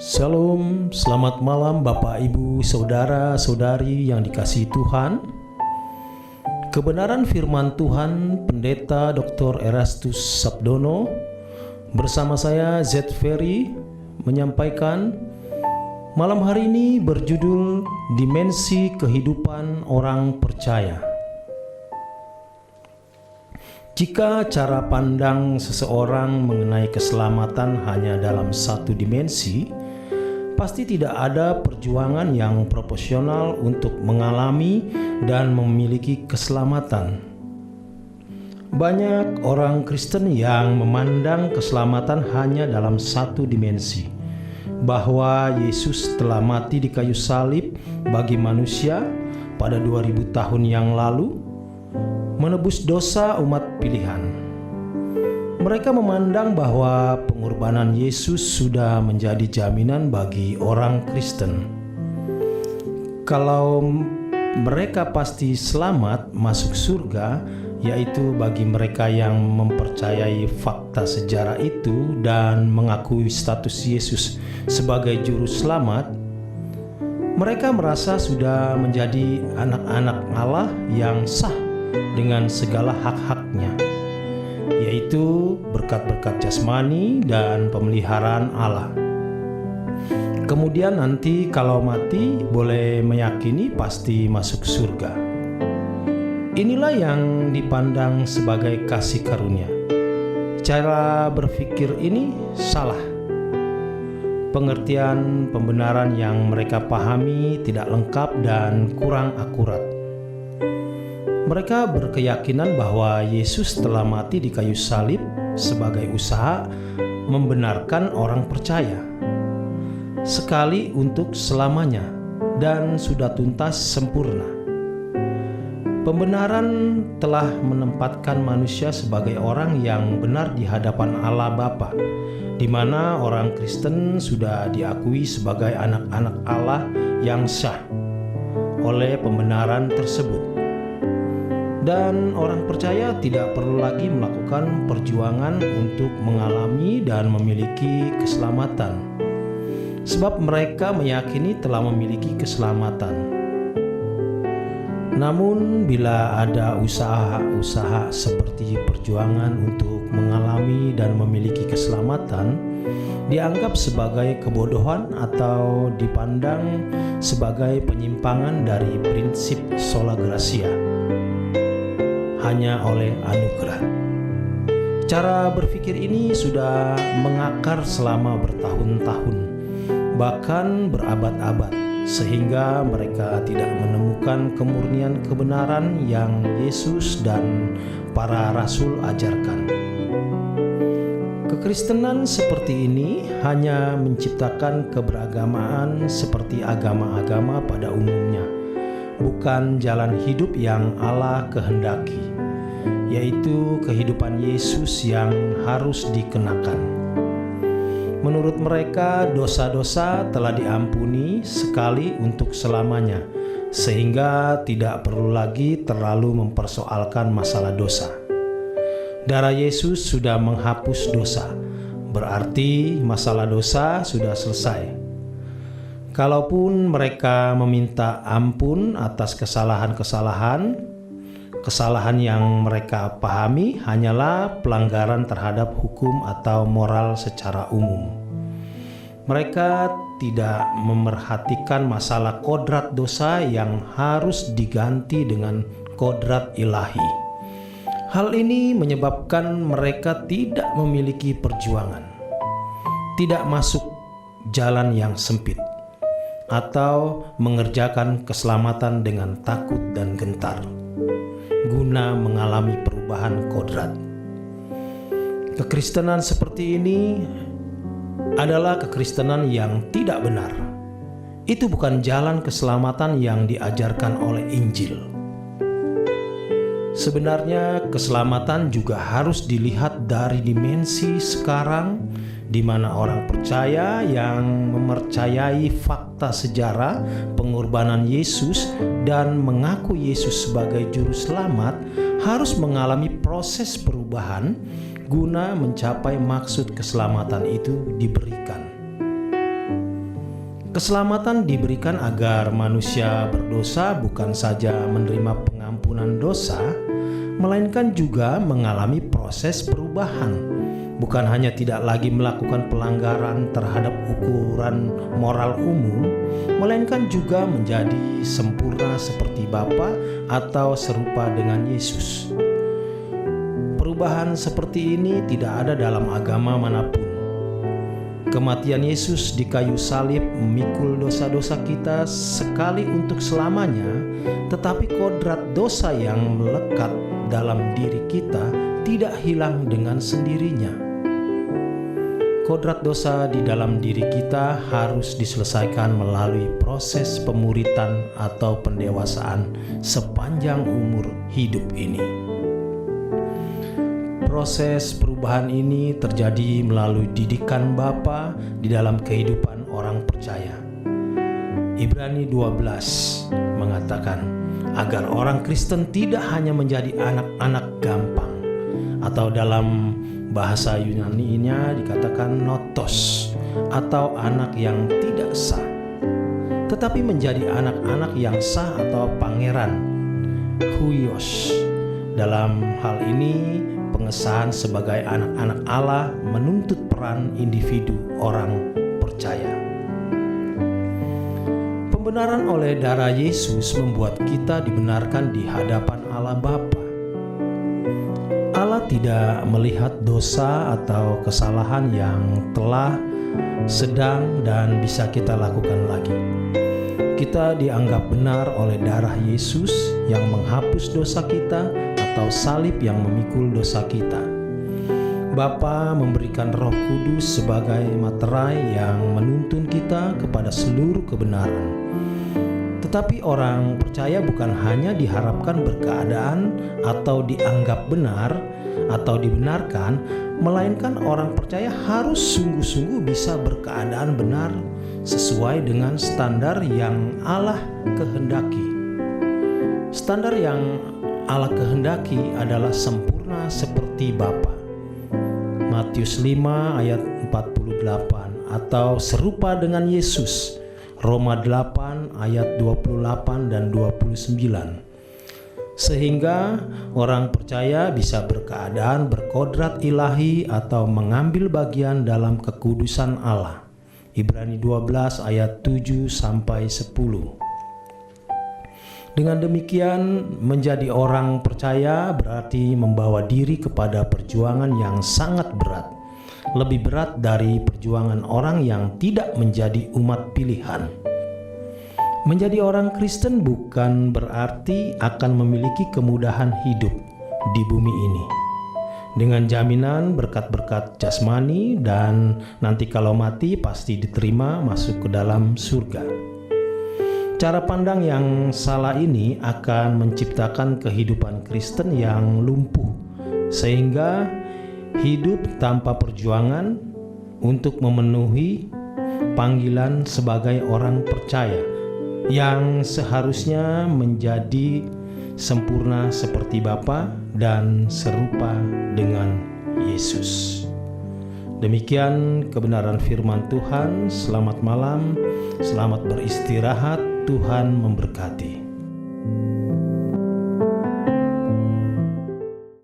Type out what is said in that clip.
Shalom, selamat malam Bapak Ibu Saudara-saudari yang dikasihi Tuhan. Kebenaran firman Tuhan Pendeta Dr. Erastus Sabdono bersama saya Z. Ferry menyampaikan malam hari ini berjudul Dimensi Kehidupan Orang Percaya. Jika cara pandang seseorang mengenai keselamatan hanya dalam satu dimensi, pasti tidak ada perjuangan yang proporsional untuk mengalami dan memiliki keselamatan. Banyak orang Kristen yang memandang keselamatan hanya dalam satu dimensi, bahwa Yesus telah mati di kayu salib bagi manusia pada 2000 tahun yang lalu, menebus dosa umat pilihan. Mereka memandang bahwa pengorbanan Yesus sudah menjadi jaminan bagi orang Kristen. Kalau mereka pasti selamat masuk surga, yaitu bagi mereka yang mempercayai fakta sejarah itu dan mengakui status Yesus sebagai juru selamat, mereka merasa sudah menjadi anak-anak Allah yang sah dengan segala hak-haknya, yaitu berkat-berkat jasmani dan pemeliharaan Allah. Kemudian nanti kalau mati boleh meyakini pasti masuk surga. Inilah yang dipandang sebagai kasih karunia. Cara berpikir ini salah. Pengertian pembenaran yang mereka pahami tidak lengkap dan kurang akurat. Mereka berkeyakinan bahwa Yesus telah mati di kayu salib sebagai usaha membenarkan orang percaya sekali untuk selamanya dan sudah tuntas sempurna. Pembenaran telah menempatkan manusia sebagai orang yang benar di hadapan Allah Bapa, di mana orang Kristen sudah diakui sebagai anak-anak Allah yang sah oleh pembenaran tersebut. Dan orang percaya tidak perlu lagi melakukan perjuangan untuk mengalami dan memiliki keselamatan, sebab mereka meyakini telah memiliki keselamatan. Namun bila ada usaha-usaha seperti perjuangan untuk mengalami dan memiliki keselamatan, dianggap sebagai kebodohan atau dipandang sebagai penyimpangan dari prinsip sola gratia, hanya oleh anugerah. Cara berpikir ini sudah mengakar selama bertahun-tahun, bahkan berabad-abad, sehingga mereka tidak menemukan kemurnian kebenaran yang Yesus dan para rasul ajarkan. Kekristenan seperti ini hanya menciptakan keberagamaan seperti agama-agama pada umumnya, bukan jalan hidup yang Allah kehendaki, yaitu kehidupan Yesus yang harus dikenakan. Menurut mereka, dosa-dosa telah diampuni sekali untuk selamanya, sehingga tidak perlu lagi terlalu mempersoalkan masalah dosa. Darah Yesus sudah menghapus dosa, berarti masalah dosa sudah selesai. Kalaupun mereka meminta ampun atas kesalahan yang mereka pahami hanyalah pelanggaran terhadap hukum atau moral secara umum. Mereka tidak memerhatikan masalah kodrat dosa yang harus diganti dengan kodrat ilahi. Hal ini menyebabkan mereka tidak memiliki perjuangan, tidak masuk jalan yang sempit, atau mengerjakan keselamatan dengan takut dan gentar, guna mengalami perubahan kodrat. Kekristenan seperti ini adalah kekristenan yang tidak benar. Itu bukan jalan keselamatan yang diajarkan oleh Injil. Sebenarnya keselamatan juga harus dilihat dari dimensi sekarang, di mana orang percaya yang mempercayai fakta sejarah pengorbanan Yesus dan mengaku Yesus sebagai juru selamat harus mengalami proses perubahan guna mencapai maksud keselamatan itu diberikan. Keselamatan diberikan agar manusia berdosa bukan saja menerima pengampunan dosa, melainkan juga mengalami proses perubahan. Bukan hanya tidak lagi melakukan pelanggaran terhadap ukuran moral umum, melainkan juga menjadi sempurna seperti Bapa atau serupa dengan Yesus. Perubahan seperti ini tidak ada dalam agama manapun. Kematian Yesus di kayu salib memikul dosa-dosa kita sekali untuk selamanya, tetapi kodrat dosa yang melekat dalam diri kita tidak hilang dengan sendirinya. Kodrat dosa di dalam diri kita harus diselesaikan melalui proses pemuritan atau pendewasaan sepanjang umur hidup ini. Proses perubahan ini terjadi melalui didikan Bapa di dalam kehidupan orang percaya. Ibrani 12 mengatakan agar orang Kristen tidak hanya menjadi anak-anak gampang, atau dalam bahasa Yunani-nya dikatakan notos, atau anak yang tidak sah, tetapi menjadi anak-anak yang sah atau pangeran, huios. Dalam hal ini, pengesahan sebagai anak-anak Allah menuntut peran individu orang percaya. Pembenaran oleh darah Yesus membuat kita dibenarkan di hadapan Allah Bapa. Allah tidak melihat dosa atau kesalahan yang telah, sedang, dan bisa kita lakukan lagi. Kita dianggap benar oleh darah Yesus yang menghapus dosa kita atau salib yang memikul dosa kita. Bapa memberikan Roh Kudus sebagai materai yang menuntun kita kepada seluruh kebenaran. Tetapi orang percaya bukan hanya diharapkan berkeadaan atau dianggap benar atau dibenarkan, melainkan orang percaya harus sungguh-sungguh bisa berkeadaan benar sesuai dengan standar yang Allah kehendaki. Standar yang Allah kehendaki adalah sempurna seperti Bapa. Matius 5 ayat 48, atau serupa dengan Yesus. Roma 8 ayat 28 dan 29. Sehingga orang percaya bisa berkeadaan berkodrat ilahi atau mengambil bagian dalam kekudusan Allah. Ibrani 12 ayat 7 sampai 10. Dengan demikian, menjadi orang percaya berarti membawa diri kepada perjuangan yang sangat berat, lebih berat dari perjuangan orang yang tidak menjadi umat pilihan. Menjadi orang Kristen bukan berarti akan memiliki kemudahan hidup di bumi ini, dengan jaminan berkat-berkat jasmani dan nanti kalau mati pasti diterima masuk ke dalam surga. Cara pandang yang salah ini akan menciptakan kehidupan Kristen yang lumpuh, sehingga hidup tanpa perjuangan untuk memenuhi panggilan sebagai orang percaya yang seharusnya menjadi sempurna seperti Bapa dan serupa dengan Yesus. Demikian kebenaran firman Tuhan. Selamat malam, selamat beristirahat. Tuhan memberkati.